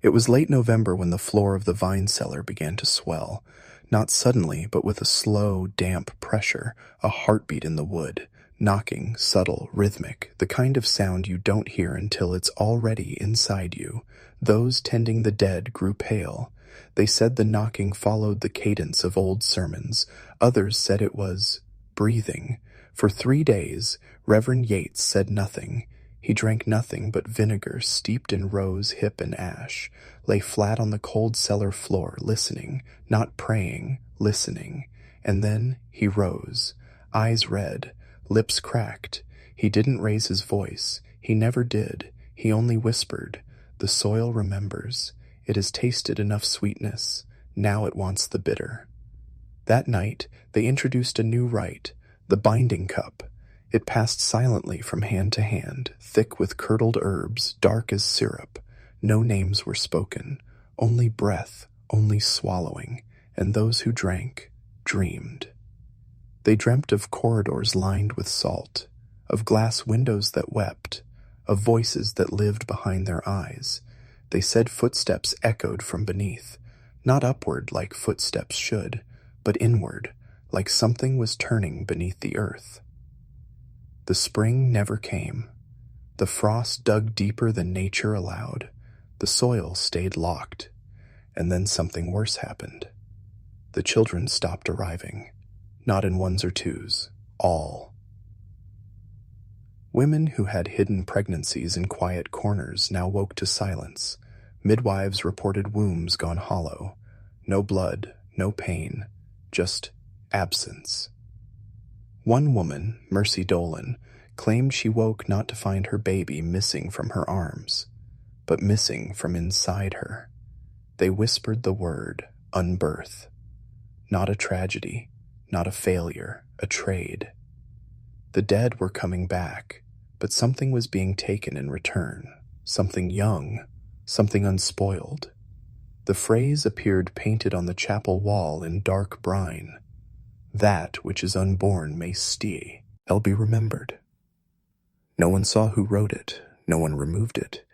It was late November when the floor of the vine cellar began to swell, not suddenly, but with a slow, damp pressure, a heartbeat in the wood, knocking, subtle, rhythmic, the kind of sound you don't hear until it's already inside you. Those tending the dead grew pale. They said the knocking followed the cadence of old sermons. Others said it was breathing. For 3 days, Reverend Yates said nothing. He drank nothing but vinegar steeped in rose, hip, and ash, lay flat on the cold cellar floor, listening, not praying, listening. And then he rose, eyes red, lips cracked. He didn't raise his voice. He never did. He only whispered, "The soil remembers. It has tasted enough sweetness. Now it wants the bitter." That night, they introduced a new rite, the binding cup. It passed silently from hand to hand, thick with curdled herbs, dark as syrup. No names were spoken, only breath, only swallowing, and those who drank dreamed. They dreamt of corridors lined with salt, of glass windows that wept, of voices that lived behind their eyes. They said footsteps echoed from beneath, not upward like footsteps should, but inward, like something was turning beneath the earth. The spring never came. The frost dug deeper than nature allowed. The soil stayed locked. And then something worse happened. The children stopped arriving, not in ones or twos, all. Women who had hidden pregnancies in quiet corners now woke to silence. Midwives reported wombs gone hollow. No blood, no pain, just absence. One woman, Mercy Dolan, claimed she woke not to find her baby missing from her arms, but missing from inside her. They whispered the word, unbirth. Not a tragedy, not a failure, a trade. The dead were coming back, but something was being taken in return, something young, something unspoiled. The phrase appeared painted on the chapel wall in dark brine. That which is unborn may stay, shall be remembered. No one saw who wrote it, no one removed it,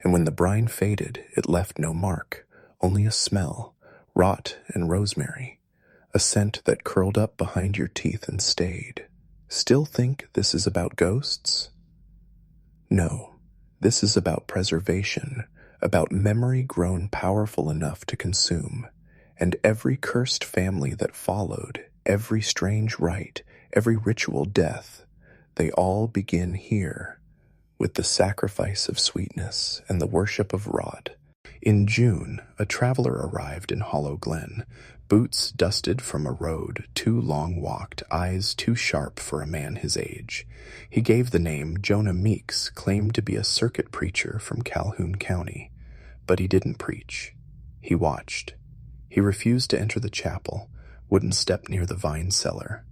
and when the brine faded, it left no mark, only a smell, rot and rosemary, a scent that curled up behind your teeth and stayed. Still think this is about ghosts? No, this is about preservation, about memory grown powerful enough to consume, and every cursed family that followed, every strange rite, every ritual death, they all begin here, with the sacrifice of sweetness and the worship of rot. In June, a traveler arrived in Hollow Glen, boots dusted from a road too long walked, eyes too sharp for a man his age. He gave the name Jonah Meeks, claimed to be a circuit preacher from Calhoun County. But he didn't preach. He watched. He refused to enter the chapel, wouldn't step near the vine cellar.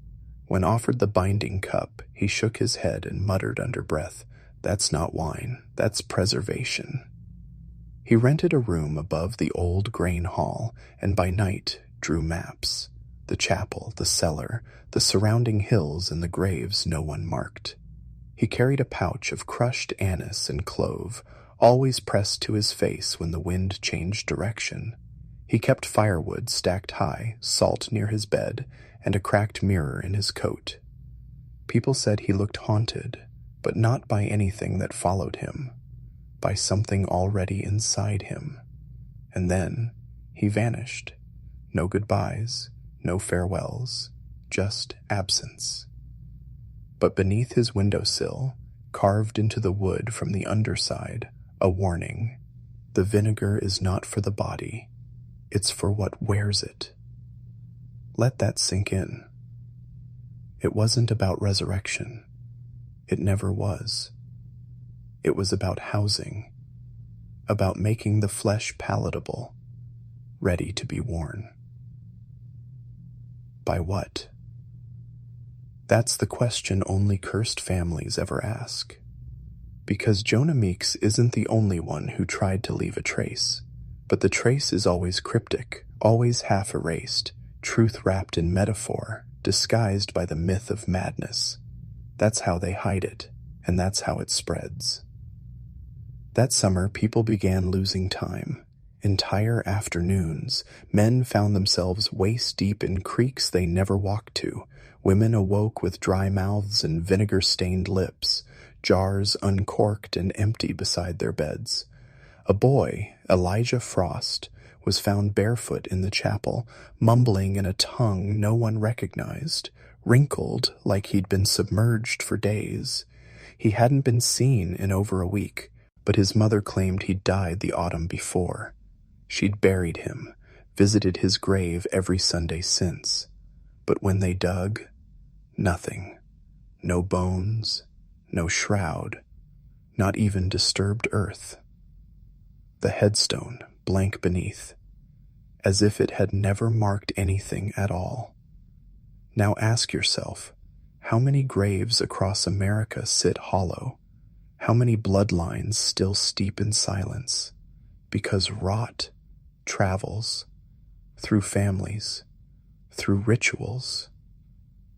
When offered the binding cup, he shook his head and muttered under breath, "That's not wine, that's preservation." He rented a room above the old grain hall, and by night drew maps. The chapel, the cellar, the surrounding hills, and the graves no one marked. He carried a pouch of crushed anise and clove, always pressed to his face when the wind changed direction. He kept firewood stacked high, salt near his bed, and a cracked mirror in his coat. People said he looked haunted, but not by anything that followed him, by something already inside him. And then he vanished. No goodbyes, no farewells, just absence. But beneath his windowsill, carved into the wood from the underside, a warning. The vinegar is not for the body. It's for what wears it. Let that sink in. It wasn't about resurrection. It never was. It was about housing, about making the flesh palatable, ready to be worn. By what? That's the question only cursed families ever ask. Because Jonah Meeks isn't the only one who tried to leave a trace. But the trace is always cryptic, always half erased, truth wrapped in metaphor, disguised by the myth of madness. That's how they hide it, and that's how it spreads. That summer, people began losing time. Entire afternoons, men found themselves waist-deep in creeks they never walked to. Women awoke with dry mouths and vinegar-stained lips, jars uncorked and empty beside their beds. A boy, Elijah Frost, was found barefoot in the chapel, mumbling in a tongue no one recognized, wrinkled like he'd been submerged for days. He hadn't been seen in over a week, but his mother claimed he'd died the autumn before. She'd buried him, visited his grave every Sunday since. But when they dug, nothing. No bones, no shroud, not even disturbed earth. The headstone blank beneath, as if it had never marked anything at all. Now ask yourself, how many graves across America sit hollow? How many bloodlines still steep in silence? Because rot travels through families, through rituals,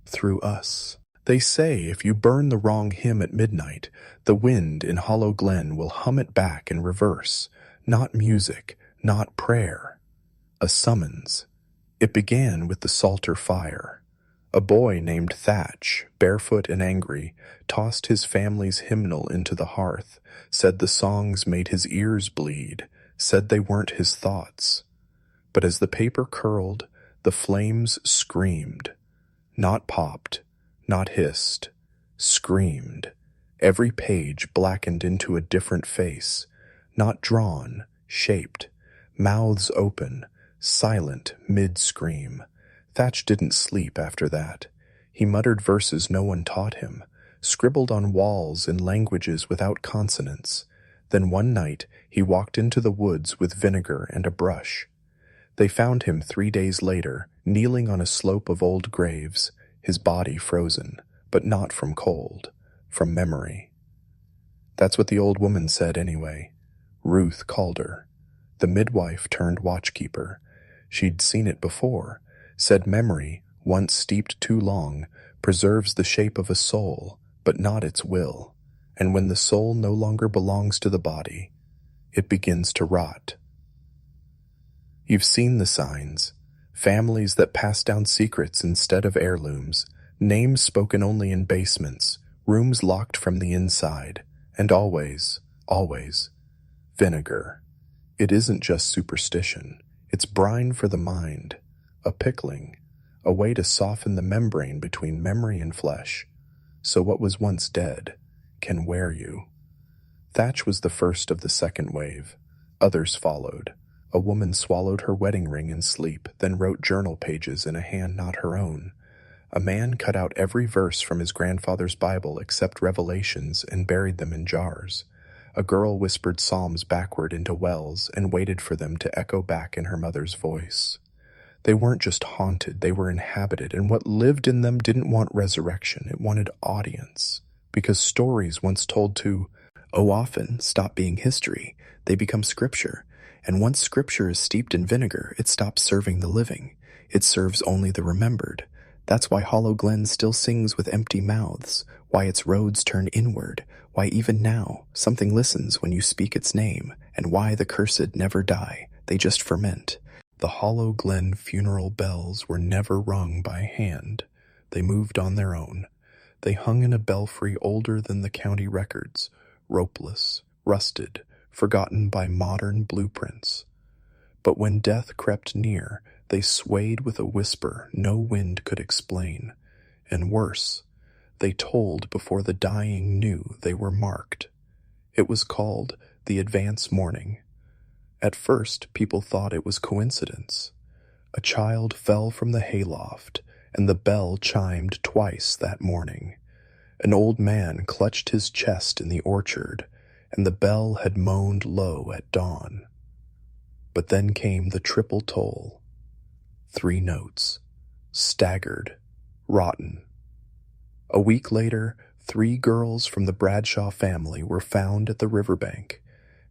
through us. They say if you burn the wrong hymn at midnight, the wind in Hollow Glen will hum it back in reverse. Not music, not prayer. A summons. It began with the Salter fire. A boy named Thatch, barefoot and angry, tossed his family's hymnal into the hearth, said the songs made his ears bleed, said they weren't his thoughts. But as the paper curled, the flames screamed. Not popped, not hissed. Screamed. Every page blackened into a different face. Not drawn, shaped. Mouths open, silent mid-scream. Thatch didn't sleep after that. He muttered verses no one taught him, scribbled on walls in languages without consonants. Then one night he walked into the woods with vinegar and a brush. They found him 3 days later, kneeling on a slope of old graves, his body frozen, but not from cold, from memory. That's what the old woman said anyway. Ruth Calder, the midwife turned watchkeeper. She'd seen it before, said memory, once steeped too long, preserves the shape of a soul, but not its will, and when the soul no longer belongs to the body, it begins to rot. You've seen the signs, families that pass down secrets instead of heirlooms, names spoken only in basements, rooms locked from the inside, and always, vinegar. It isn't just superstition, it's brine for the mind, a pickling, a way to soften the membrane between memory and flesh, so what was once dead can wear you. Thatch was the first of the second wave. Others followed. A woman swallowed her wedding ring in sleep, then wrote journal pages in a hand not her own. A man cut out every verse from his grandfather's Bible except Revelations and buried them in jars. A girl whispered psalms backward into wells and waited for them to echo back in her mother's voice. They weren't just haunted, they were inhabited, and what lived in them didn't want resurrection, it wanted audience. Because stories once told to, often stop being history, they become scripture. And once scripture is steeped in vinegar, it stops serving the living. It serves only the remembered. That's why Hollow Glen still sings with empty mouths, why its roads turn inward, why even now something listens when you speak its name, and why the cursed never die, they just ferment. The Hollow Glen funeral bells were never rung by hand. They moved on their own. They hung in a belfry older than the county records, ropeless, rusted, forgotten by modern blueprints. But when death crept near, they swayed with a whisper no wind could explain. And worse, they told before the dying knew they were marked. It was called the advance morning. At first, people thought it was coincidence. A child fell from the hayloft, and the bell chimed twice that morning. An old man clutched his chest in the orchard, and the bell had moaned low at dawn. But then came the triple toll. 3 notes. Staggered. Rotten. A week later, 3 girls from the Bradshaw family were found at the riverbank,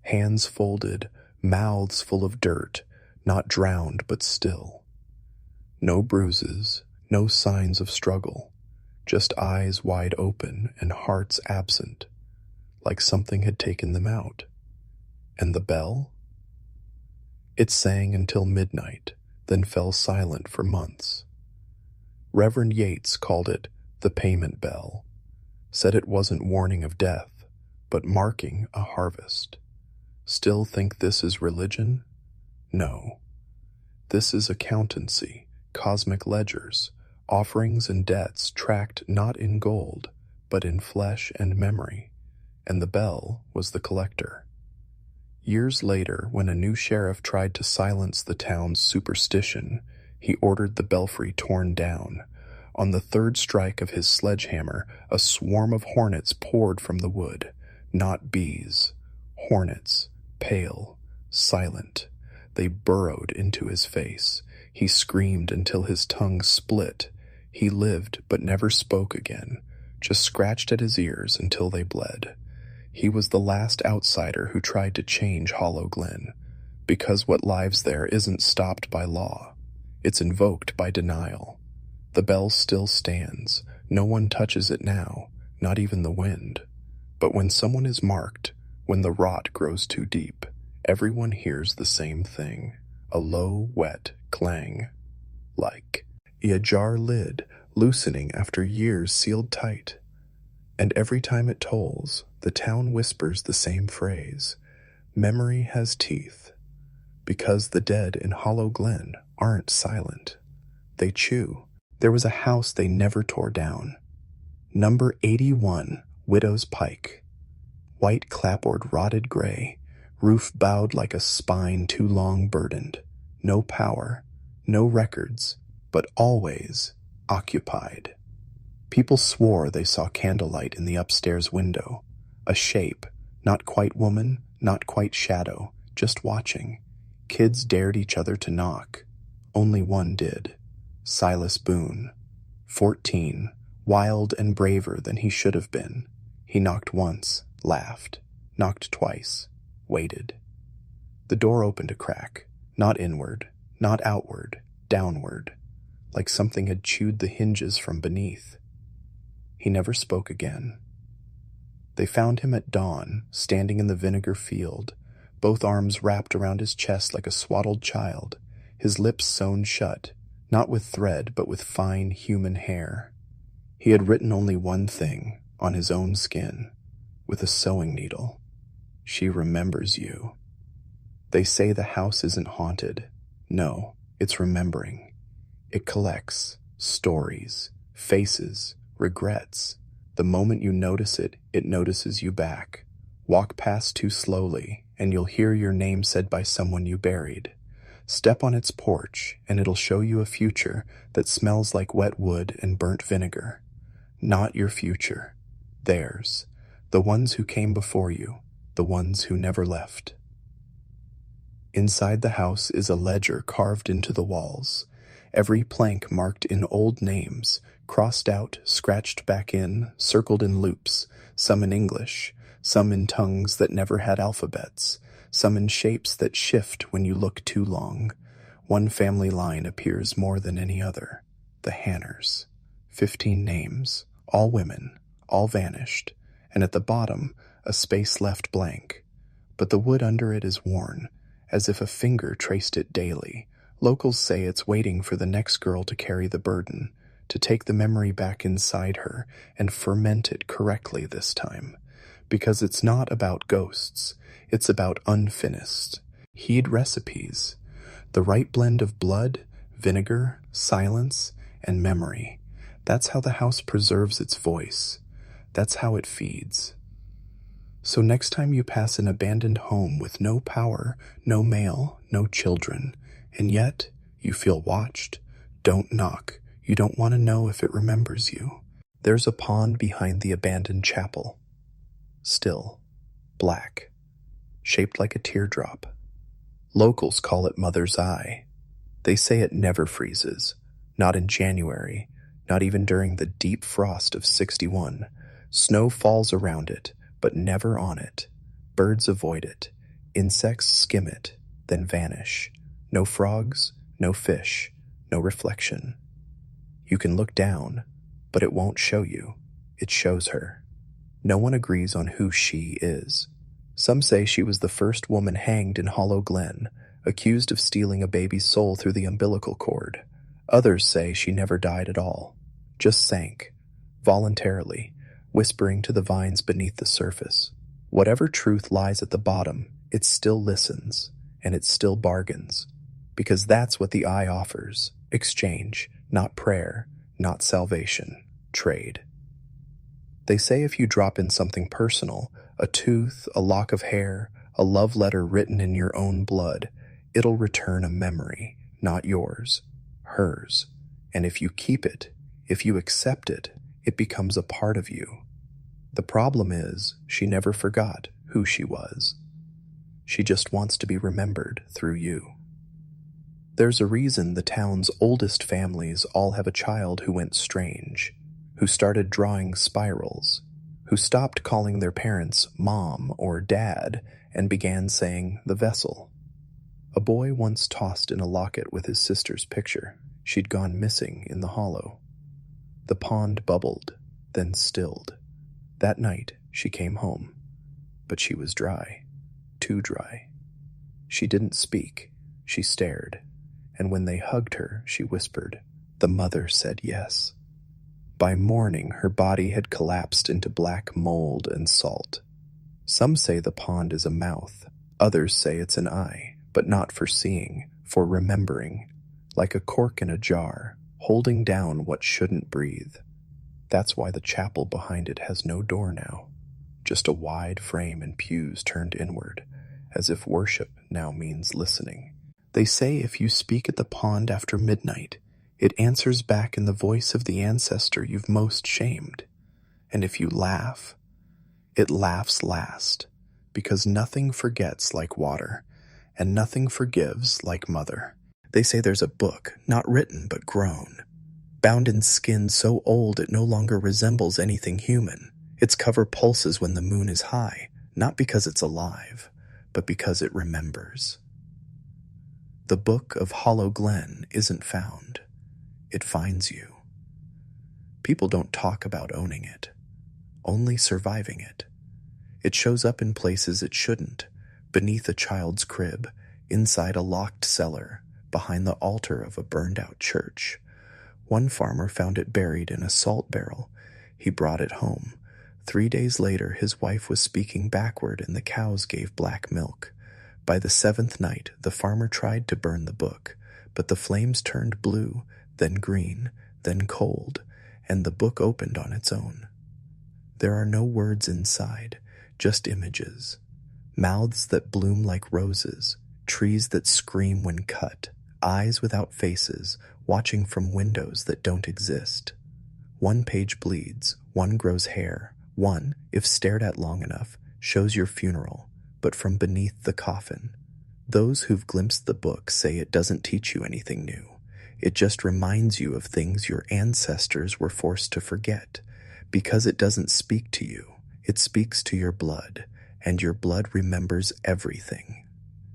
hands folded, mouths full of dirt, not drowned but still. No bruises, no signs of struggle, just eyes wide open and hearts absent, like something had taken them out. And the bell? It sang until midnight, then fell silent for months. Reverend Yates called it the payment bell, said it wasn't warning of death, but marking a harvest. Still think this is religion? No. This is accountancy, cosmic ledgers, offerings and debts tracked not in gold, but in flesh and memory, and the bell was the collector. Years later, when a new sheriff tried to silence the town's superstition, he ordered the belfry torn down. On the third strike of his sledgehammer, a swarm of hornets poured from the wood. Not bees. Hornets, pale, silent. They burrowed into his face. He screamed until his tongue split. He lived, but never spoke again, just scratched at his ears until they bled. He was the last outsider who tried to change Hollow Glen, because what lives there isn't stopped by law. It's invoked by denial. The bell still stands. No one touches it now, not even the wind. But when someone is marked, when the rot grows too deep, everyone hears the same thing, a low, wet clang, like a ajar lid loosening after years sealed tight. And every time it tolls, the town whispers the same phrase, memory has teeth, because the dead in Hollow Glen aren't silent. They chew. There was a house they never tore down. Number 81, Widow's Pike. White clapboard rotted gray, roof bowed like a spine too long burdened. No power, no records, but always occupied. People swore they saw candlelight in the upstairs window. A shape, not quite woman, not quite shadow, just watching. Kids dared each other to knock. Only one did. Silas Boone. 14, wild and braver than he should have been. He knocked once, laughed, knocked twice, waited. The door opened a crack, not inward, not outward, downward, like something had chewed the hinges from beneath. He never spoke again. They found him at dawn, standing in the vinegar field, both arms wrapped around his chest like a swaddled child, his lips sewn shut, not with thread but with fine human hair. He had written only one thing, on his own skin, with a sewing needle. She remembers you. They say the house isn't haunted. No, it's remembering. It collects stories, faces, regrets. The moment you notice it, it notices you back. Walk past too slowly, and you'll hear your name said by someone you buried. Step on its porch, and it'll show you a future that smells like wet wood and burnt vinegar. Not your future. Theirs. The ones who came before you. The ones who never left. Inside the house is a ledger carved into the walls. Every plank marked in old names, crossed out, scratched back in, circled in loops, some in English, some in tongues that never had alphabets, some in shapes that shift when you look too long. One family line appears more than any other, the Hanners. 15 names, all women, all vanished, and at the bottom, a space left blank. But the wood under it is worn, as if a finger traced it daily. Locals say it's waiting for the next girl to carry the burden, to take the memory back inside her and ferment it correctly this time. Because it's not about ghosts, it's about unfinished. Heed recipes. The right blend of blood, vinegar, silence, and memory. That's how the house preserves its voice. That's how it feeds. So next time you pass an abandoned home with no power, no mail, no children, and yet you feel watched, don't knock. You don't want to know if it remembers you. There's a pond behind the abandoned chapel. Still, black, shaped like a teardrop. Locals call it Mother's Eye. They say it never freezes, not in January, not even during the deep frost of 61. Snow falls around it, but never on it. Birds avoid it. Insects skim it, then vanish. No frogs, no fish, no reflection. You can look down, but it won't show you. It shows her. No one agrees on who she is. Some say she was the first woman hanged in Hollow Glen, accused of stealing a baby's soul through the umbilical cord. Others say she never died at all, just sank, voluntarily, whispering to the vines beneath the surface. Whatever truth lies at the bottom, it still listens, and it still bargains, because that's what the eye offers: exchange, not prayer, not salvation, trade. They say if you drop in something personal, a tooth, a lock of hair, a love letter written in your own blood, it'll return a memory, not yours, hers. And if you keep it, if you accept it, it becomes a part of you. The problem is, she never forgot who she was. She just wants to be remembered through you. There's a reason the town's oldest families all have a child who went strange, who started drawing spirals, who stopped calling their parents mom or dad and began saying the vessel. A boy once tossed in a locket with his sister's picture. She'd gone missing in the hollow. The pond bubbled, then stilled. That night, she came home, but she was dry, too dry. She didn't speak, she stared, and when they hugged her, she whispered. The mother said yes. By morning, her body had collapsed into black mold and salt. Some say the pond is a mouth, others say it's an eye, but not for seeing, for remembering, like a cork in a jar, holding down what shouldn't breathe. That's why the chapel behind it has no door now, just a wide frame and pews turned inward, as if worship now means listening. They say if you speak at the pond after midnight, it answers back in the voice of the ancestor you've most shamed. And if you laugh, it laughs last, because nothing forgets like water, and nothing forgives like mother. They say there's a book, not written but grown, bound in skin so old it no longer resembles anything human. Its cover pulses when the moon is high, not because it's alive, but because it remembers. The Book of Hollow Glen isn't found. It finds you. People don't talk about owning it, only surviving it. It shows up in places it shouldn't, beneath a child's crib, inside a locked cellar, behind the altar of a burned-out church. One farmer found it buried in a salt barrel. He brought it home. 3 days later, his wife was speaking backward and the cows gave black milk. By the 7th night, the farmer tried to burn the book, but the flames turned blue, then green, then cold, and the book opened on its own. There are no words inside, just images. Mouths that bloom like roses, trees that scream when cut, eyes without faces, watching from windows that don't exist. One page bleeds, one grows hair, one, if stared at long enough, shows your funeral, but from beneath the coffin. Those who've glimpsed the book say it doesn't teach you anything new. It just reminds you of things your ancestors were forced to forget. Because it doesn't speak to you, it speaks to your blood, and your blood remembers everything.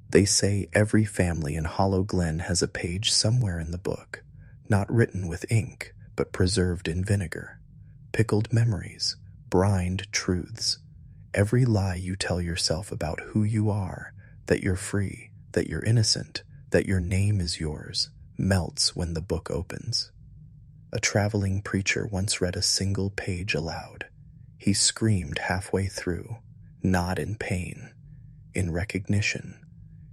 They say every family in Hollow Glen has a page somewhere in the book, not written with ink, but preserved in vinegar. Pickled memories, brined truths. Every lie you tell yourself about who you are, that you're free, that you're innocent, that your name is yours, melts when the book opens. A traveling preacher once read a single page aloud. He screamed halfway through, not in pain, in recognition.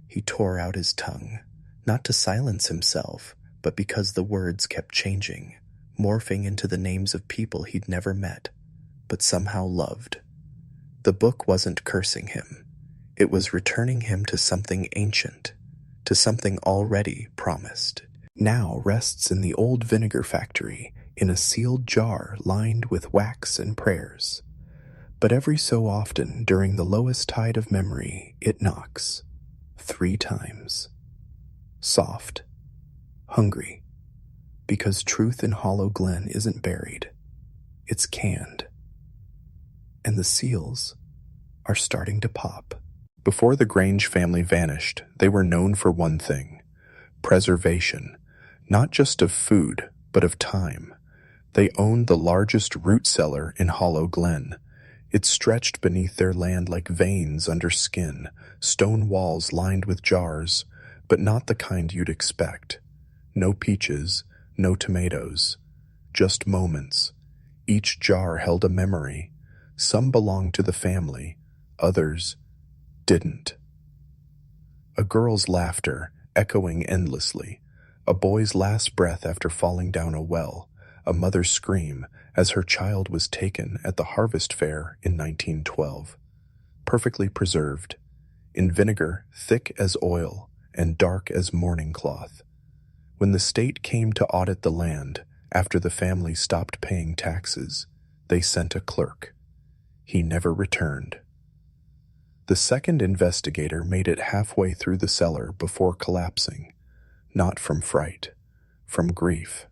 He tore out his tongue, not to silence himself, but because the words kept changing, morphing into the names of people he'd never met, but somehow loved. The book wasn't cursing him. It was returning him to something ancient, to something already promised. Now rests in the old vinegar factory, in a sealed jar lined with wax and prayers. But every so often, during the lowest tide of memory, it knocks. 3 times. Soft. Hungry. Because truth in Hollow Glen isn't buried. It's canned. And the seals are starting to pop. Before the Grange family vanished, they were known for one thing: preservation. Not just of food, but of time. They owned the largest root cellar in Hollow Glen. It stretched beneath their land like veins under skin, stone walls lined with jars, but not the kind you'd expect. No peaches, no tomatoes, just moments. Each jar held a memory. Some belonged to the family, others didn't. A girl's laughter, echoing endlessly, a boy's last breath after falling down a well, a mother's scream as her child was taken at the harvest fair in 1912. Perfectly preserved, in vinegar thick as oil and dark as mourning cloth. When the state came to audit the land, after the family stopped paying taxes, they sent a clerk. He never returned. The second investigator made it halfway through the cellar before collapsing, not from fright, from grief.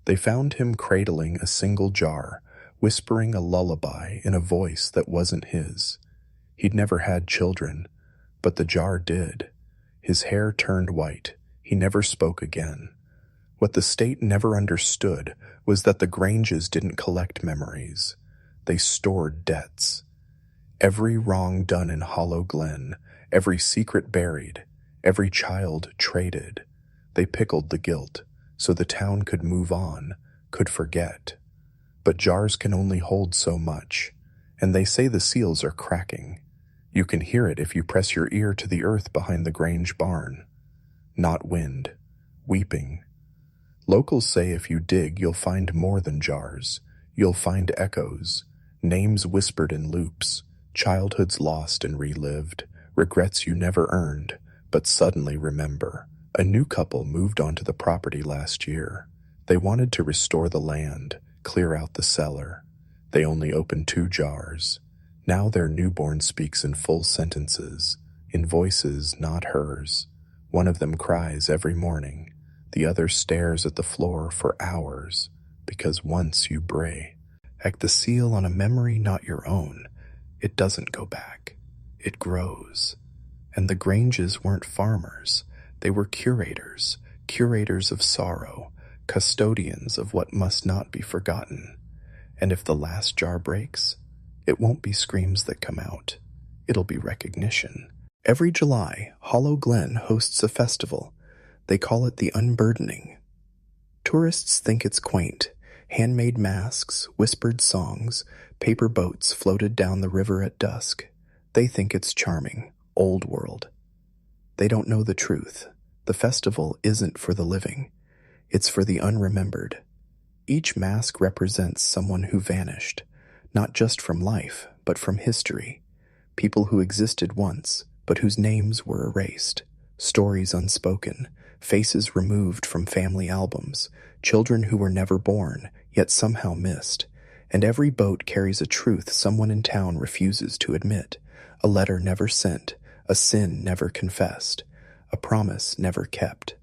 They found him cradling a single jar, whispering a lullaby in a voice that wasn't his. He'd never had children, but the jar did. His hair turned white. He never spoke again. What the state never understood was that the Granges didn't collect memories. They stored debts. Every wrong done in Hollow Glen, every secret buried, every child traded. They pickled the guilt, so the town could move on, could forget. But jars can only hold so much, and they say the seals are cracking. You can hear it if you press your ear to the earth behind the Grange barn. Not wind, weeping. Locals say if you dig, you'll find more than jars. You'll find echoes, names whispered in loops, childhoods lost and relived, regrets you never earned, but suddenly remember. A new couple moved onto the property last year. They wanted to restore the land, clear out the cellar. They only opened 2 jars. Now their newborn speaks in full sentences, in voices not hers. One of them cries every morning. The other stares at the floor for hours, because once you bray. Heck, the seal on a memory not your own. It doesn't go back. It grows. And the Granges weren't farmers. They were curators, curators of sorrow, custodians of what must not be forgotten. And if the last jar breaks, it won't be screams that come out. It'll be recognition. Every July, Hollow Glen hosts a festival. They call it the Unburdening. Tourists think it's quaint. Handmade masks, whispered songs, paper boats floated down the river at dusk. They think it's charming, old world. They don't know the truth. The festival isn't for the living. It's for the unremembered. Each mask represents someone who vanished, not just from life, but from history. People who existed once, but whose names were erased. Stories unspoken, faces removed from family albums, children who were never born, yet somehow missed. And every boat carries a truth someone in town refuses to admit, a letter never sent, a sin never confessed, a promise never kept.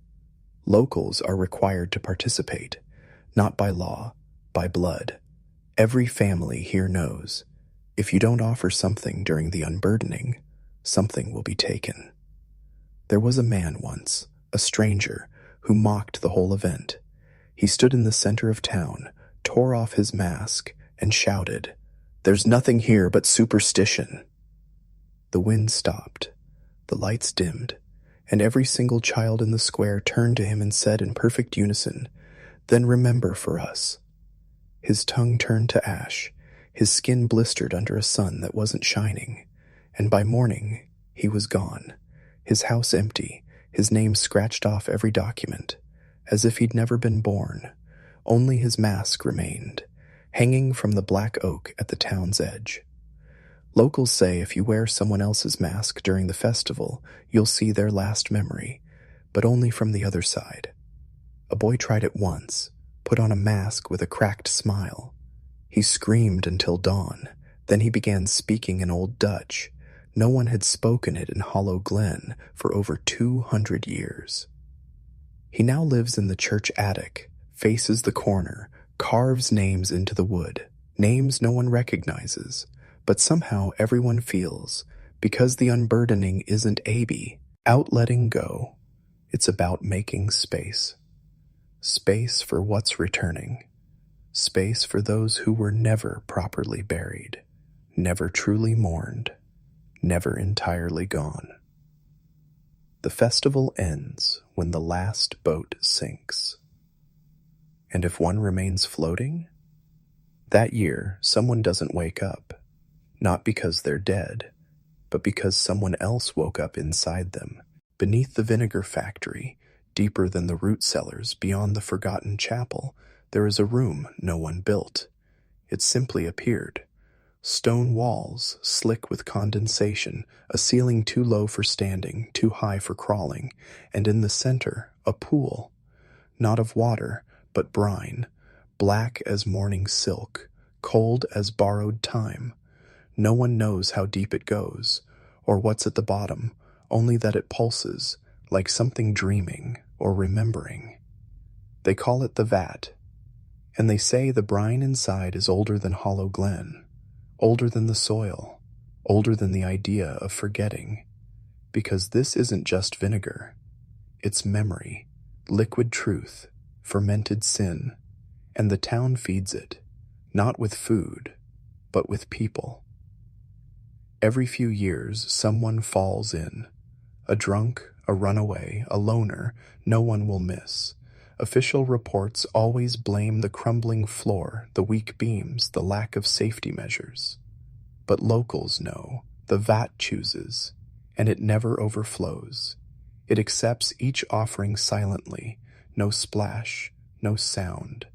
Locals are required to participate, not by law, by blood. Every family here knows, if you don't offer something during the unburdening, something will be taken. There was a man once, a stranger, who mocked the whole event. He stood in the center of town, tore off his mask, and shouted, "There's nothing here but superstition." The wind stopped, the lights dimmed, and every single child in the square turned to him and said in perfect unison, "Then remember for us." His tongue turned to ash, his skin blistered under a sun that wasn't shining, and by morning he was gone, his house empty, his name scratched off every document, as if he'd never been born. Only his mask remained, hanging from the black oak at the town's edge. Locals say if you wear someone else's mask during the festival, you'll see their last memory, but only from the other side. A boy tried it once, put on a mask with a cracked smile. He screamed until dawn, then he began speaking in Old Dutch. No one had spoken it in Hollow Glen for over 200 years. He now lives in the church attic, faces the corner, carves names into the wood, names no one recognizes, but somehow everyone feels, because the unburdening isn't out letting go. It's about making space. Space for what's returning. Space for those who were never properly buried, never truly mourned, never entirely gone. The festival ends when the last boat sinks. And if one remains floating? That year, someone doesn't wake up, not because they're dead, but because someone else woke up inside them, beneath the vinegar factory, deeper than the root cellars, beyond the forgotten chapel. There is a room no one built. It simply appeared. Stone walls, slick with condensation, a ceiling too low for standing, too high for crawling, and in the center, a pool. Not of water, but brine, black as morning silk, cold as borrowed time. No one knows how deep it goes, or what's at the bottom, only that it pulses, like something dreaming or remembering. They call it the vat, and they say the brine inside is older than Hollow Glen, older than the soil, older than the idea of forgetting. Because this isn't just vinegar. It's memory, liquid truth, fermented sin, and the town feeds it, not with food, but with people. Every few years, someone falls in. A drunk, a runaway, a loner, no one will miss. Official reports always blame the crumbling floor, the weak beams, the lack of safety measures. But locals know the vat chooses, and it never overflows. It accepts each offering silently, no splash, no sound,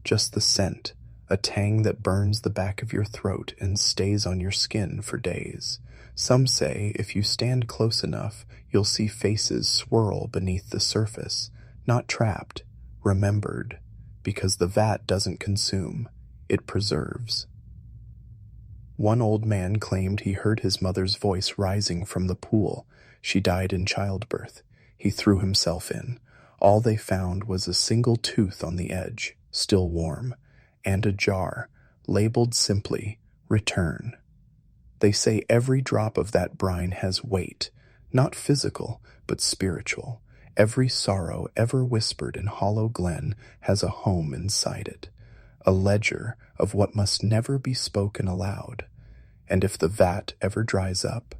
just the scent, a tang that burns the back of your throat and stays on your skin for days. Some say if you stand close enough, you'll see faces swirl beneath the surface, not trapped, remembered, because the vat doesn't consume, it preserves. One old man claimed he heard his mother's voice rising from the pool. She died in childbirth. He threw himself in. All they found was a single tooth on the edge, still warm, and a jar, labeled simply, "Return." They say every drop of that brine has weight, not physical, but spiritual. Every sorrow ever whispered in Hollow Glen has a home inside it, a ledger of what must never be spoken aloud. And if the vat ever dries up,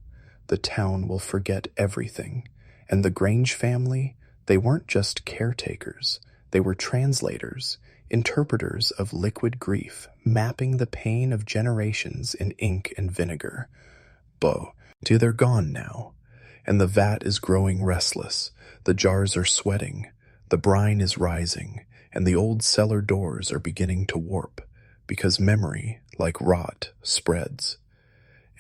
the town will forget everything. And the Grange family, they weren't just caretakers, they were translators, interpreters of liquid grief, mapping the pain of generations in ink and vinegar. They're gone now, and the vat is growing restless. The jars are sweating, the brine is rising, and the old cellar doors are beginning to warp, because memory, like rot, spreads.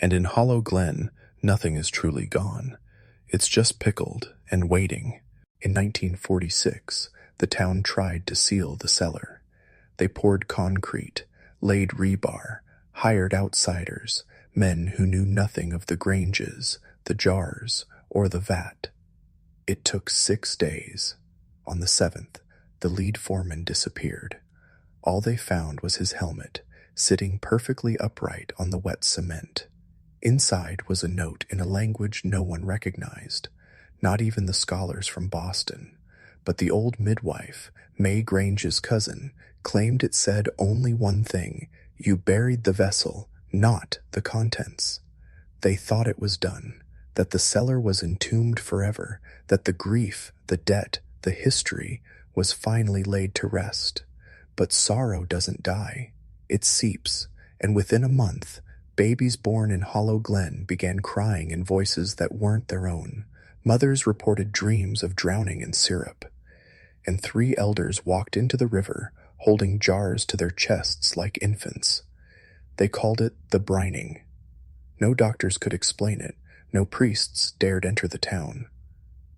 And in Hollow Glen, nothing is truly gone. It's just pickled and waiting. In 1946, the town tried to seal the cellar. They poured concrete, laid rebar, hired outsiders, men who knew nothing of the Granges, the jars, or the vat. It took 6 days. On the 7th, the lead foreman disappeared. All they found was his helmet, sitting perfectly upright on the wet cement. Inside was a note in a language no one recognized, not even the scholars from Boston. But the old midwife, May Grange's cousin, claimed it said only one thing: you buried the vessel, not the contents. They thought it was done, that the cellar was entombed forever, that the grief, the debt, the history was finally laid to rest. But sorrow doesn't die. It seeps, and within a month, babies born in Hollow Glen began crying in voices that weren't their own. Mothers reported dreams of drowning in syrup. And 3 elders walked into the river, holding jars to their chests like infants. They called it the brining. No doctors could explain it. No priests dared enter the town.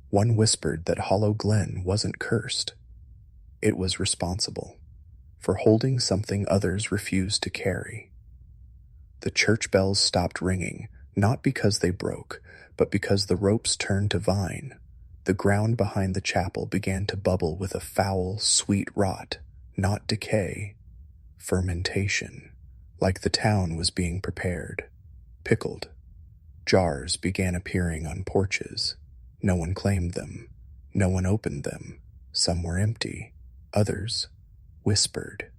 One whispered that Hollow Glen wasn't cursed. It was responsible for holding something others refused to carry. The church bells stopped ringing, not because they broke, but because the ropes turned to vine. The ground behind the chapel began to bubble with a foul, sweet rot, not decay, fermentation, like the town was being prepared, pickled. Jars began appearing on porches. No one claimed them. No one opened them. Some were empty. Others whispered.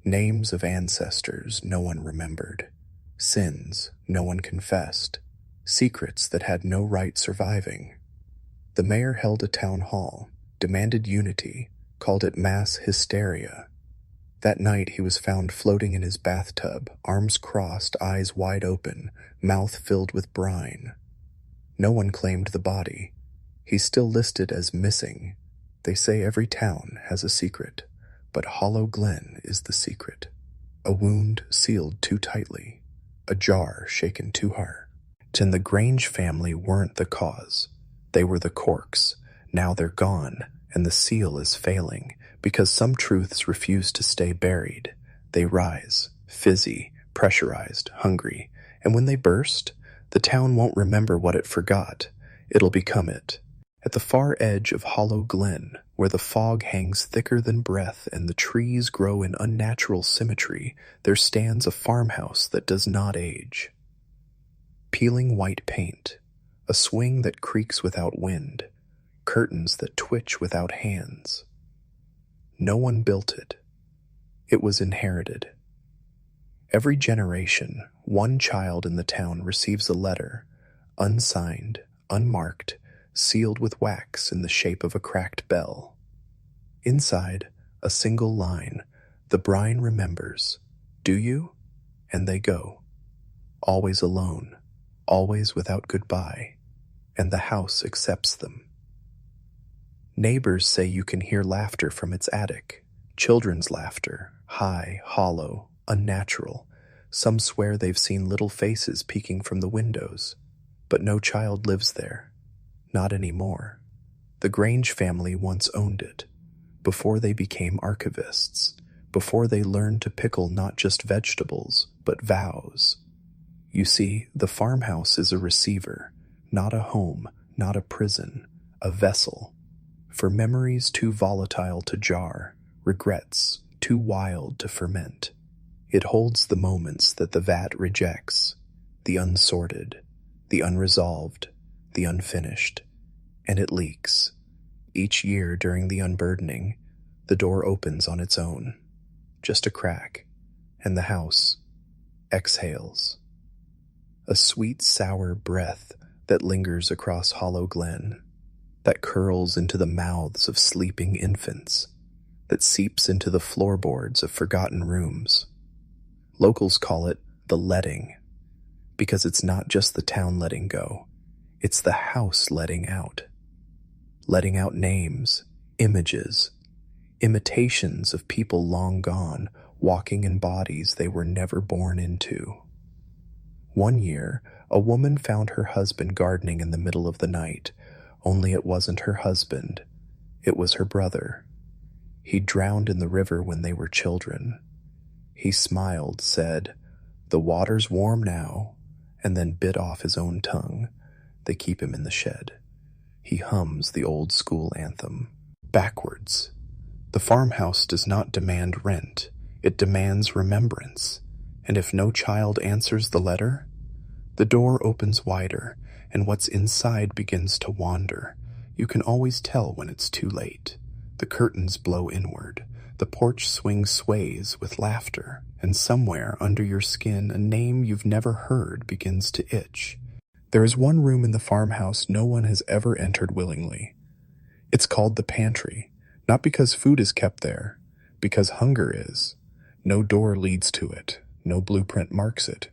Names of ancestors no one remembered. Sins no one confessed. Secrets that had no right surviving. The mayor held a town hall, demanded unity, called it mass hysteria. That night he was found floating in his bathtub, arms crossed, eyes wide open, mouth filled with brine. No one claimed the body. He's still listed as missing. They say every town has a secret, but Hollow Glen is the secret. A wound sealed too tightly, a jar shaken too hard. And the Grange family weren't the cause. They were the corks. Now they're gone, and the seal is failing, because some truths refuse to stay buried. They rise, fizzy, pressurized, hungry, and when they burst, the town won't remember what it forgot. It'll become it. At the far edge of Hollow Glen, where the fog hangs thicker than breath and the trees grow in unnatural symmetry, there stands a farmhouse that does not age. Peeling white paint, a swing that creaks without wind, curtains that twitch without hands. No one built it. It was inherited. Every generation, one child in the town receives a letter, unsigned, unmarked, sealed with wax in the shape of a cracked bell. Inside, a single line, the brine remembers. Do you? And they go. Always alone, always without goodbye, and the house accepts them. Neighbors say you can hear laughter from its attic, children's laughter, high, hollow, unnatural. Some swear they've seen little faces peeking from the windows, but no child lives there. Not anymore. The Grange family once owned it, before they became archivists, before they learned to pickle not just vegetables, but vows. You see, the farmhouse is a receiver, not a home, not a prison, a vessel. For memories too volatile to jar, regrets too wild to ferment. It holds the moments that the vat rejects, the unsorted, the unresolved, the unfinished, and it leaks. Each year during the unburdening, the door opens on its own, just a crack, and the house exhales. A sweet, sour breath that lingers across Hollow Glen, that curls into the mouths of sleeping infants, that seeps into the floorboards of forgotten rooms. Locals call it the letting, because it's not just the town letting go, it's the house letting out. Letting out names, images, imitations of people long gone, walking in bodies they were never born into. One year, a woman found her husband gardening in the middle of the night, only it wasn't her husband, it was her brother. He drowned in the river when they were children. He smiled, said, "The water's warm now," and then bit off his own tongue. They keep him in the shed. He hums the old school anthem. Backwards. The farmhouse does not demand rent. It demands remembrance. And if no child answers the letter, the door opens wider, and what's inside begins to wander. You can always tell when it's too late. The curtains blow inward. The porch swing sways with laughter, and somewhere under your skin a name you've never heard begins to itch. There is one room in the farmhouse no one has ever entered willingly. It's called the pantry, not because food is kept there, because hunger is. No door leads to it, no blueprint marks it.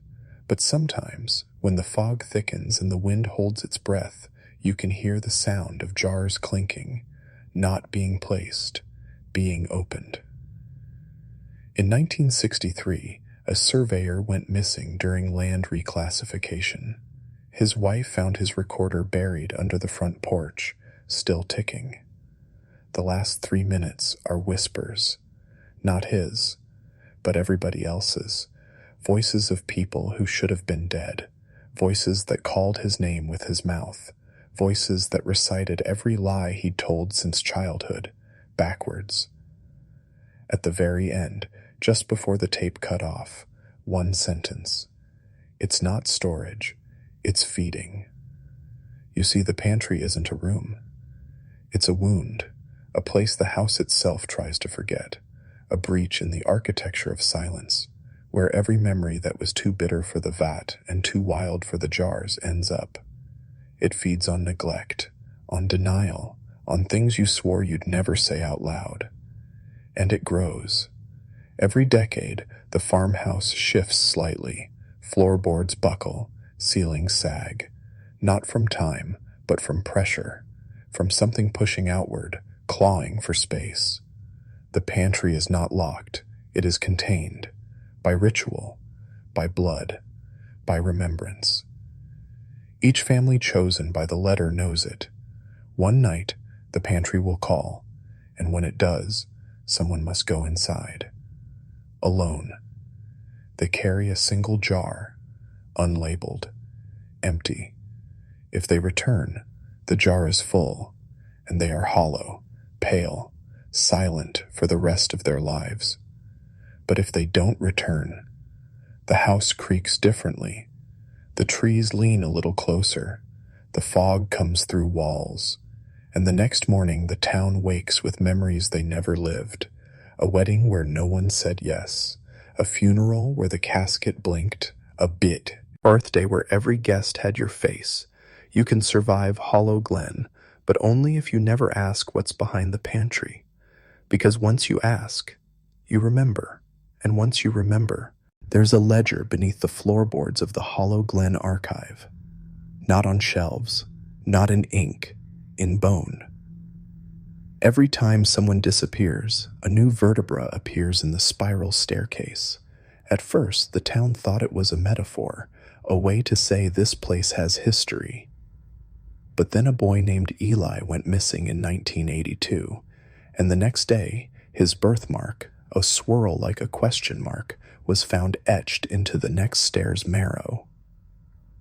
But sometimes, when the fog thickens and the wind holds its breath, you can hear the sound of jars clinking, not being placed, being opened. In 1963, a surveyor went missing during land reclassification. His wife found his recorder buried under the front porch, still ticking. The last 3 minutes are whispers, not his, but everybody else's, voices of people who should have been dead, voices that called his name with his mouth, voices that recited every lie he'd told since childhood, backwards. At the very end, just before the tape cut off, one sentence. It's not storage, it's feeding. You see, the pantry isn't a room. It's a wound, a place the house itself tries to forget, a breach in the architecture of silence, where every memory that was too bitter for the vat and too wild for the jars ends up. It feeds on neglect, on denial, on things you swore you'd never say out loud. And it grows. Every decade, the farmhouse shifts slightly. Floorboards buckle, ceilings sag. Not from time, but from pressure. From something pushing outward, clawing for space. The pantry is not locked. It is contained. By ritual. By blood. By remembrance. Each family chosen by the letter knows it. One night, the pantry will call, and when it does, someone must go inside. Alone. They carry a single jar, unlabeled, empty. If they return, the jar is full, and they are hollow, pale, silent for the rest of their lives. But if they don't return, the house creaks differently. The trees lean a little closer. The fog comes through walls. And the next morning the town wakes with memories they never lived. A wedding where no one said yes. A funeral where the casket blinked. A birthday where every guest had your face. You can survive Hollow Glen, but only if you never ask what's behind the pantry. Because once you ask, you remember. And once you remember, there's a ledger beneath the floorboards of the Hollow Glen archive. Not on shelves, not in ink, in bone. Every time someone disappears, a new vertebra appears in the spiral staircase. At first, the town thought it was a metaphor, a way to say this place has history. But then a boy named Eli went missing in 1982, and the next day, his birthmark, a swirl like a question mark, was found etched into the next stair's marrow.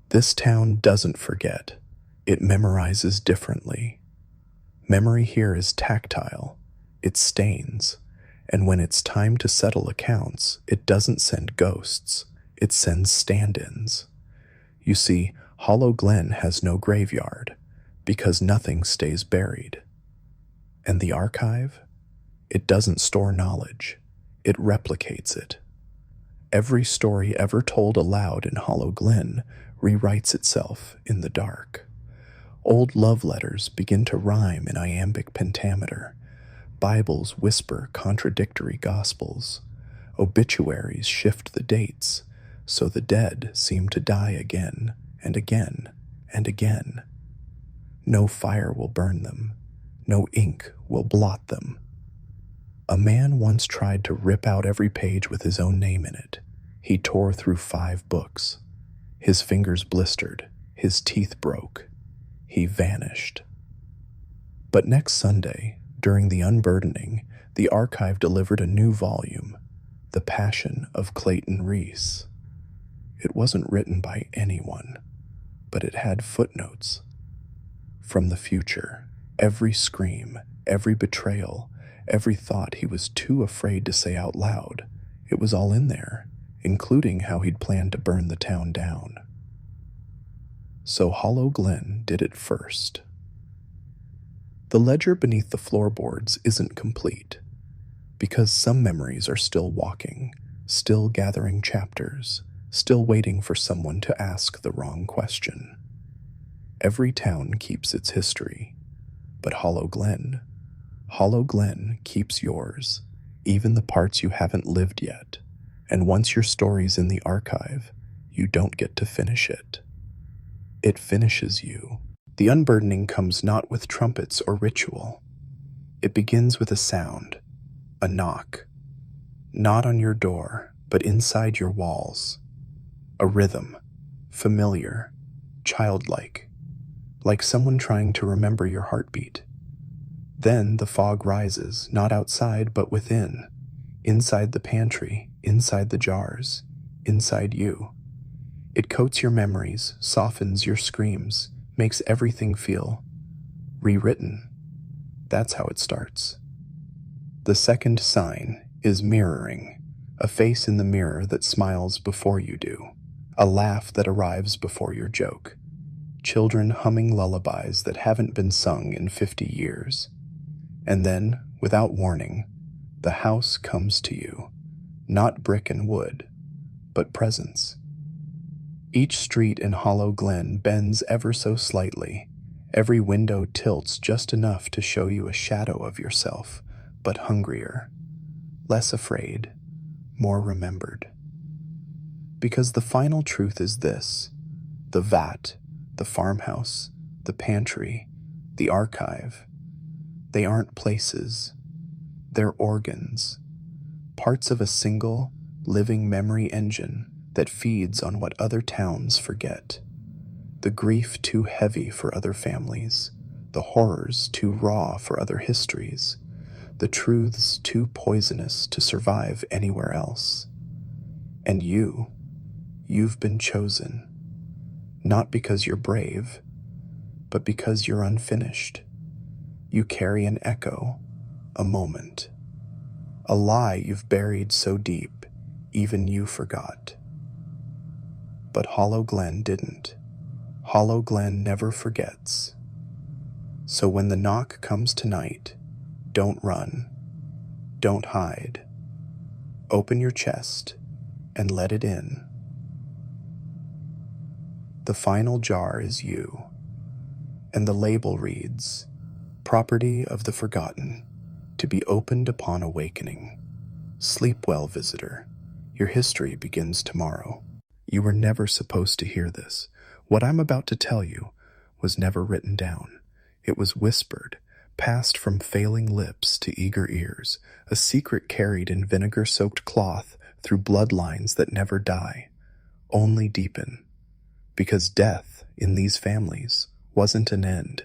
This town doesn't forget. It memorizes differently. Memory here is tactile. It stains. And when it's time to settle accounts, it doesn't send ghosts. It sends stand-ins. You see, Hollow Glen has no graveyard, because nothing stays buried. And the archive? It doesn't store knowledge. It replicates it. Every story ever told aloud in Hollow Glen rewrites itself in the dark. Old love letters begin to rhyme in iambic pentameter. Bibles whisper contradictory gospels. Obituaries shift the dates, so the dead seem to die again and again and again. No fire will burn them. No ink will blot them. A man once tried to rip out every page with his own name in it. He tore through 5 books. His fingers blistered. His teeth broke. He vanished. But next Sunday, during the unburdening, the archive delivered a new volume, The Passion of Clayton Reese. It wasn't written by anyone, but it had footnotes. From the future, every scream, every betrayal, every thought he was too afraid to say out loud, it was all in there, including how he'd planned to burn the town down. So Hollow Glen did it first. The ledger beneath the floorboards isn't complete, because some memories are still walking, still gathering chapters, still waiting for someone to ask the wrong question. Every town keeps its history, but Hollow Glen keeps yours, even the parts you haven't lived yet. And once your story's in the archive, you don't get to finish it. It finishes you. The unburdening comes not with trumpets or ritual. It begins with a sound, a knock. Not on your door, but inside your walls. A rhythm, familiar, childlike, like someone trying to remember your heartbeat. Then the fog rises, not outside, but within, inside the pantry, inside the jars, inside you. It coats your memories, softens your screams, makes everything feel rewritten. That's how it starts. The second sign is mirroring, a face in the mirror that smiles before you do, a laugh that arrives before your joke, children humming lullabies that haven't been sung in 50 years. And then, without warning, the house comes to you, not brick and wood, but presence. Each street in Hollow Glen bends ever so slightly, Every window tilts just enough to show you a shadow of yourself, but hungrier, less afraid, more remembered. Because the final truth is this: the vat, the farmhouse, the pantry, the archive, they aren't places. They're organs, parts of a single, living memory engine that feeds on what other towns forget. The grief too heavy for other families, the horrors too raw for other histories, the truths too poisonous to survive anywhere else. And you've been chosen, not because you're brave, but because you're unfinished. You carry an echo, a moment, a lie you've buried so deep, even you forgot. But Hollow Glen didn't. Hollow Glen never forgets. So when the knock comes tonight, don't run, don't hide. Open your chest and let it in. The final jar is you, and the label reads, "Property of the Forgotten, to be opened upon awakening. Sleep well, visitor. Your history begins tomorrow." You were never supposed to hear this. What I'm about to tell you was never written down. It was whispered, passed from failing lips to eager ears, a secret carried in vinegar-soaked cloth through bloodlines that never die, only deepen. Because death, in these families, wasn't an end.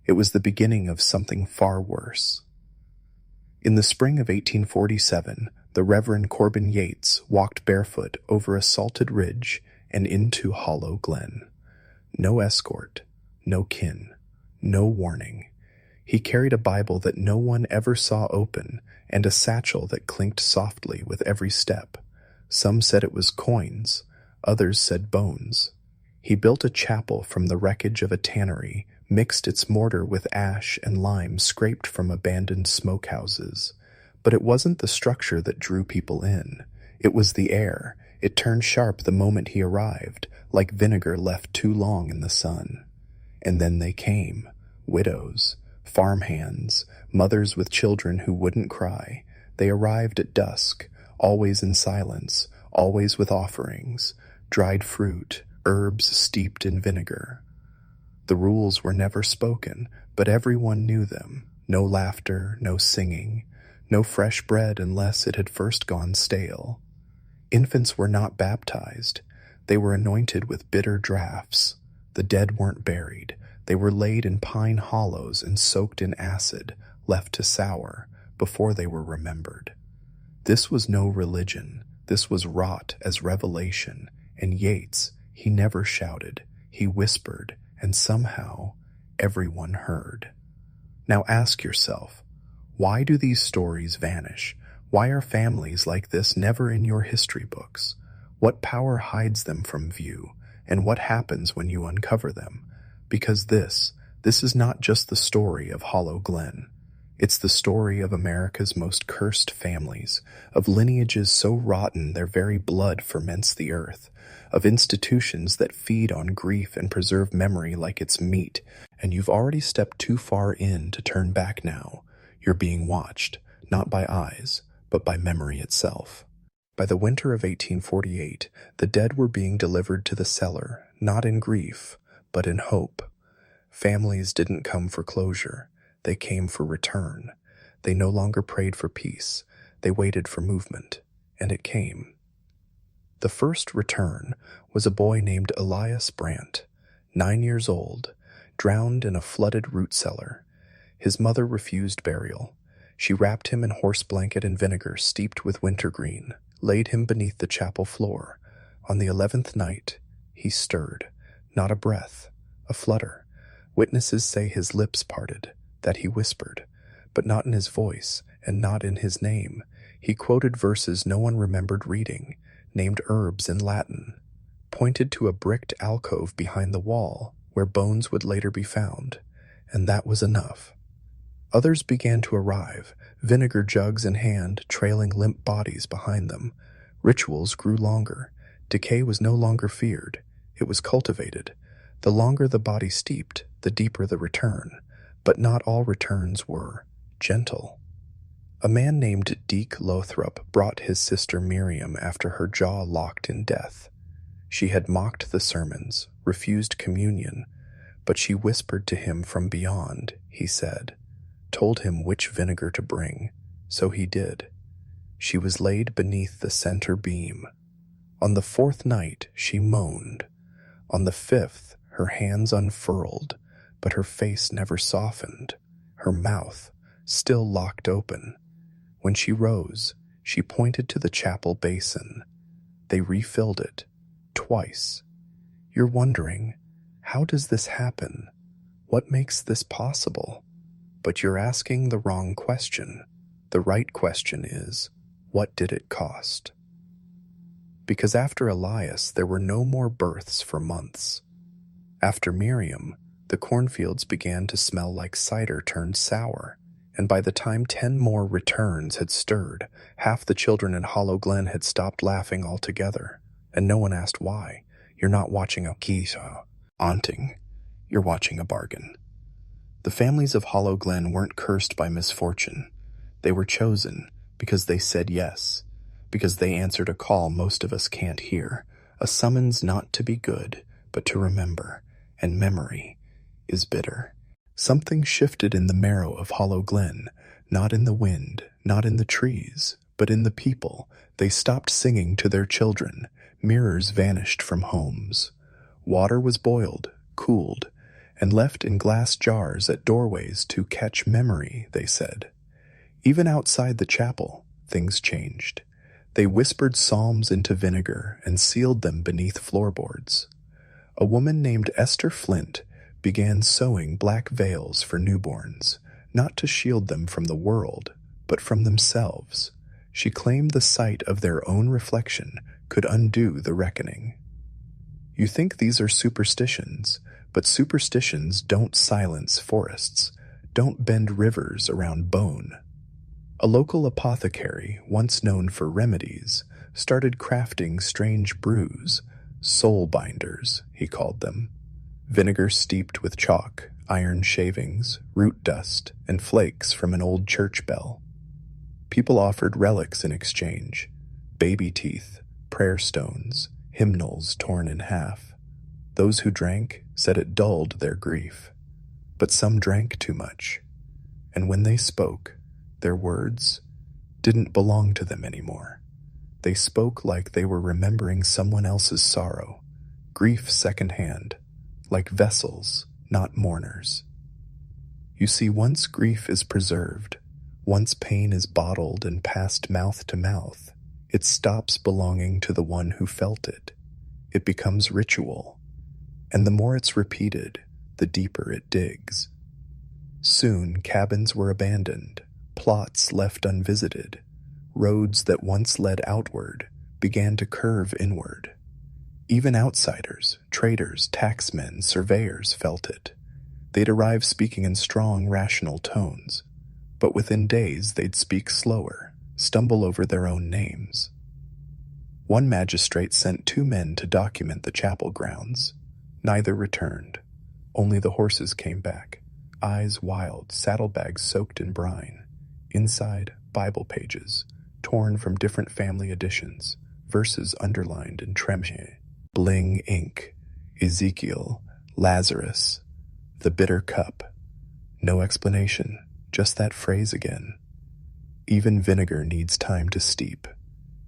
It was the beginning of something far worse. In the spring of 1847, the Reverend Corbin Yates walked barefoot over a salted ridge and into Hollow Glen. No escort, no kin, no warning. He carried a Bible that no one ever saw open and a satchel that clinked softly with every step. Some said it was coins, others said bones. He built a chapel from the wreckage of a tannery, mixed its mortar with ash and lime scraped from abandoned smokehouses. But it wasn't the structure that drew people in. It was the air. It turned sharp the moment he arrived, like vinegar left too long in the sun. And then they came, widows, farmhands, mothers with children who wouldn't cry. They arrived at dusk, always in silence, always with offerings, dried fruit, herbs steeped in vinegar. The rules were never spoken, but everyone knew them. No laughter, no singing, no fresh bread unless it had first gone stale. Infants were not baptized. They were anointed with bitter draughts. The dead weren't buried. They were laid in pine hollows and soaked in acid, left to sour, before they were remembered. This was no religion. This was wrought as revelation. And Yates, he never shouted. He whispered, and somehow everyone heard. Now ask yourself, why do these stories vanish? Why are families like this never in your history books? What power hides them from view? And what happens when you uncover them? Because this is not just the story of Hollow Glen. It's the story of America's most cursed families, of lineages so rotten their very blood ferments the earth, of institutions that feed on grief and preserve memory like it's meat. And you've already stepped too far in to turn back now. You're being watched, not by eyes, but by memory itself. By the winter of 1848, the dead were being delivered to the cellar, not in grief, but in hope. Families didn't come for closure. They came for return. They no longer prayed for peace. They waited for movement, and it came. The first return was a boy named Elias Brandt, 9 years old, drowned in a flooded root cellar. His mother refused burial. She wrapped him in horse blanket and vinegar steeped with wintergreen, laid him beneath the chapel floor. On the 11th night, he stirred. Not a breath, a flutter. Witnesses say his lips parted, that he whispered, but not in his voice and not in his name. He quoted verses no one remembered reading, named herbs in Latin, pointed to a bricked alcove behind the wall where bones would later be found, and that was enough. Others began to arrive, vinegar jugs in hand, trailing limp bodies behind them. Rituals grew longer. Decay was no longer feared. It was cultivated. The longer the body steeped, the deeper the return, but not all returns were gentle. A man named Deke Lothrop brought his sister Miriam after her jaw locked in death. She had mocked the sermons, refused communion, but she whispered to him from beyond, he said, told him which vinegar to bring, so he did. She was laid beneath the center beam. On the 4th night she moaned. On the 5th her hands unfurled, but her face never softened, her mouth still locked open. When she rose, she pointed to the chapel basin. They refilled it, twice. You're wondering, how does this happen? What makes this possible? But you're asking the wrong question. The right question is, what did it cost? Because after Elias, there were no more births for months. After Miriam, the cornfields began to smell like cider turned sour, and by the time 10 more returns had stirred, half the children in Hollow Glen had stopped laughing altogether, and no one asked why. You're not watching a Keisha haunting, you're watching a bargain. The families of Hollow Glen weren't cursed by misfortune. They were chosen because they said yes, because they answered a call most of us can't hear, a summons not to be good, but to remember, and memory is bitter. Something shifted in the marrow of Hollow Glen, not in the wind, not in the trees, but in the people. They stopped singing to their children. Mirrors vanished from homes. Water was boiled, cooled, and left in glass jars at doorways to catch memory, they said. Even outside the chapel, things changed. They whispered psalms into vinegar and sealed them beneath floorboards. A woman named Esther Flint began sewing black veils for newborns, not to shield them from the world, but from themselves. She claimed the sight of their own reflection could undo the reckoning. You think these are superstitions, but superstitions don't silence forests, don't bend rivers around bone. A local apothecary, once known for remedies, started crafting strange brews, soul binders, he called them. Vinegar steeped with chalk, iron shavings, root dust, and flakes from an old church bell. People offered relics in exchange: baby teeth, prayer stones, hymnals torn in half. Those who drank said it dulled their grief. But some drank too much, and when they spoke, their words didn't belong to them anymore. They spoke like they were remembering someone else's sorrow, grief secondhand, like vessels, not mourners. You see, once grief is preserved, once pain is bottled and passed mouth to mouth, it stops belonging to the one who felt it. It becomes ritual, and the more it's repeated, the deeper it digs. Soon cabins were abandoned, plots left unvisited. Roads that once led outward began to curve inward. Even outsiders, traders, taxmen, surveyors felt it. They'd arrive speaking in strong, rational tones, but within days they'd speak slower, stumble over their own names. One magistrate sent 2 men to document the chapel grounds. Neither returned. Only the horses came back, eyes wild, saddlebags soaked in brine. Inside, Bible pages, torn from different family editions, verses underlined in tremche, bling ink, Ezekiel, Lazarus, the bitter cup. No explanation, just that phrase again. Even vinegar needs time to steep.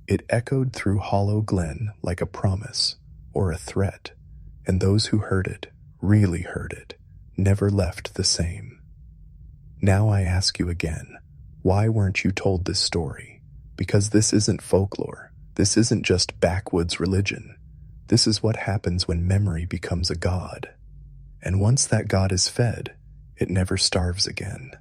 It echoed through Hollow Glen like a promise or a threat, and those who heard it, really heard it, never left the same. Now I ask you again, why weren't you told this story? Because this isn't folklore. This isn't just backwoods religion. This is what happens when memory becomes a god. And once that god is fed, it never starves again.